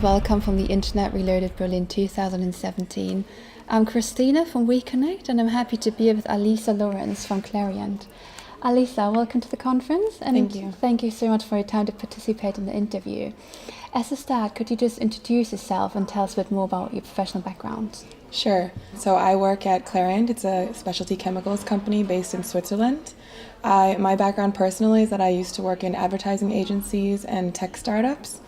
welcome from the Internet Reloaded Berlin 2017. I'm Christina from we.CONECT, and I'm happy to be here with Alissa Lorentz from Clariant. Alissa, welcome to the conference, and Thank you. Thank you so much for your time to participate in the interview. As a start, could you just introduce yourself and tell us a bit more about your professional background? Sure. So I work at Clariant. It's a specialty chemicals company based in Switzerland. My background personally is that I used to work in advertising agencies and tech startups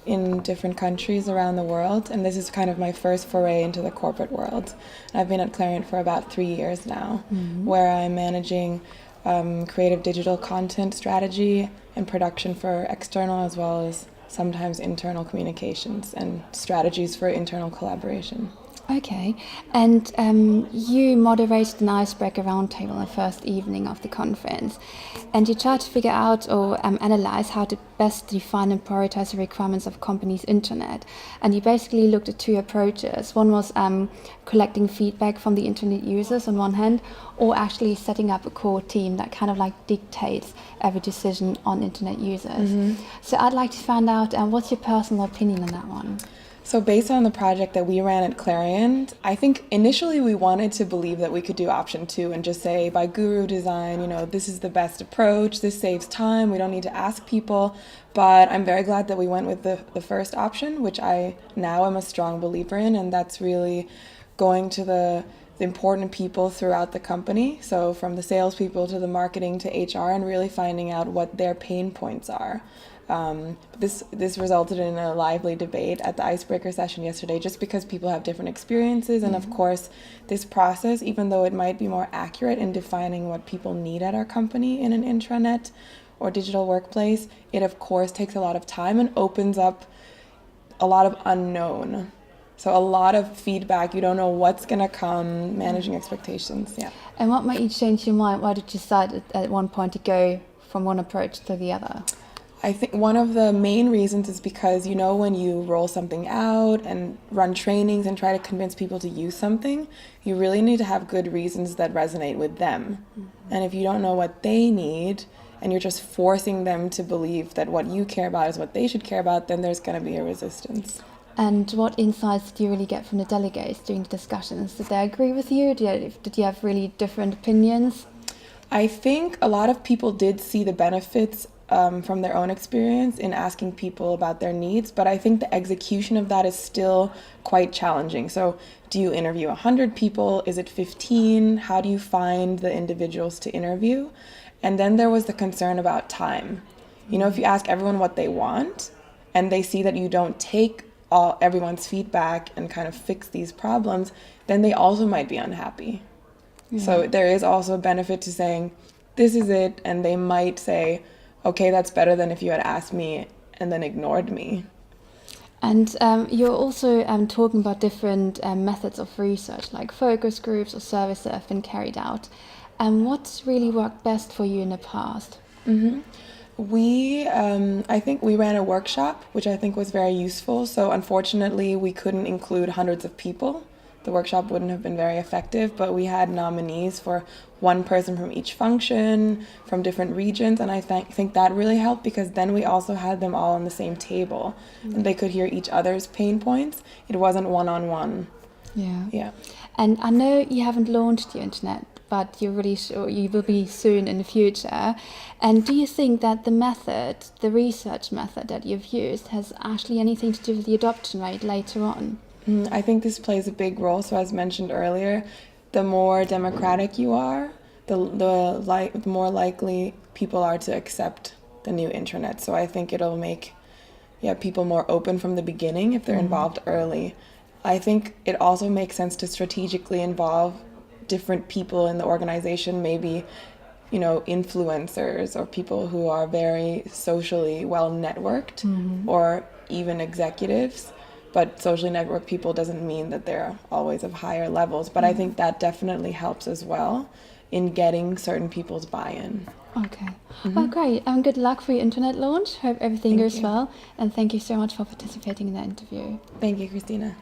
in different countries around the world, and this is kind of my first foray into the corporate world. I've been at Clariant for about 3 years now, where I'm managing creative digital content strategy and production for external as well as sometimes internal communications and strategies for internal collaboration. Okay, and you moderated an icebreaker roundtable on the first evening of the conference, and you tried to figure out or analyze how to best define and prioritize the requirements of companies' internet. And you basically looked at two approaches. One was collecting feedback from the internet users on one hand, or actually setting up a core team that kind of like dictates every decision on internet users. So I'd like to find out what's your personal opinion on that one? So based on the project that we ran at Clariant, I think initially we wanted to believe that we could do option 2 and just say by guru design, this is the best approach, this saves time, we don't need to ask people. But I'm very glad that we went with the first option, which I now am a strong believer in, and that's really going to the important people throughout the company. So from the salespeople to the marketing to HR, and really finding out what their pain points are. This resulted in a lively debate at the icebreaker session yesterday, just because people have different experiences. And of course, this process, even though it might be more accurate in defining what people need at our company in an intranet or digital workplace, it of course takes a lot of time and opens up a lot of unknown. So a lot of feedback, you don't know what's going to come, managing expectations. Yeah. And what made you change your mind? Why did you decide at one point to go from one approach to the other? I think one of the main reasons is because, when you roll something out and run trainings and try to convince people to use something, you really need to have good reasons that resonate with them. And if you don't know what they need and you're just forcing them to believe that what you care about is what they should care about, then there's going to be a resistance. And what insights did you really get from the delegates during the discussions? Did they agree with you? Did you have really different opinions? I think a lot of people did see the benefits from their own experience in asking people about their needs, but I think the execution of that is still quite challenging. So do you interview 100 people? Is it 15? How do you find the individuals to interview? And then there was the concern about time. If you ask everyone what they want and they see that you don't take everyone's feedback and kind of fix these problems, then they also might be unhappy. So there is also a benefit to saying, this is it, and they might say, okay, that's better than if you had asked me and then ignored me. And you're also talking about different methods of research, like focus groups or surveys that have been carried out. And what's really worked best for you in the past? I think we ran a workshop, which I think was very useful. So unfortunately, we couldn't include hundreds of people. The workshop wouldn't have been very effective, but we had nominees for one person from each function, from different regions, and I think that really helped, because then we also had them all on the same table, and they could hear each other's pain points. It wasn't one-on-one. Yeah. And I know you haven't launched the internet, but you're really sure you will be soon in the future. And do you think that the research method that you've used, has actually anything to do with the adoption rate later on? I think this plays a big role. So as mentioned earlier, the more democratic you are, the more likely people are to accept the new internet. So I think it'll make people more open from the beginning if they're involved early. I think it also makes sense to strategically involve different people in the organization, maybe influencers or people who are very socially well networked, or even executives. But socially networked people doesn't mean that they're always of higher levels. But I think that definitely helps as well in getting certain people's buy-in. Okay. Well, great. Good luck for your internet launch. Hope everything goes well. And thank you so much for participating in the interview. Thank you, Christina.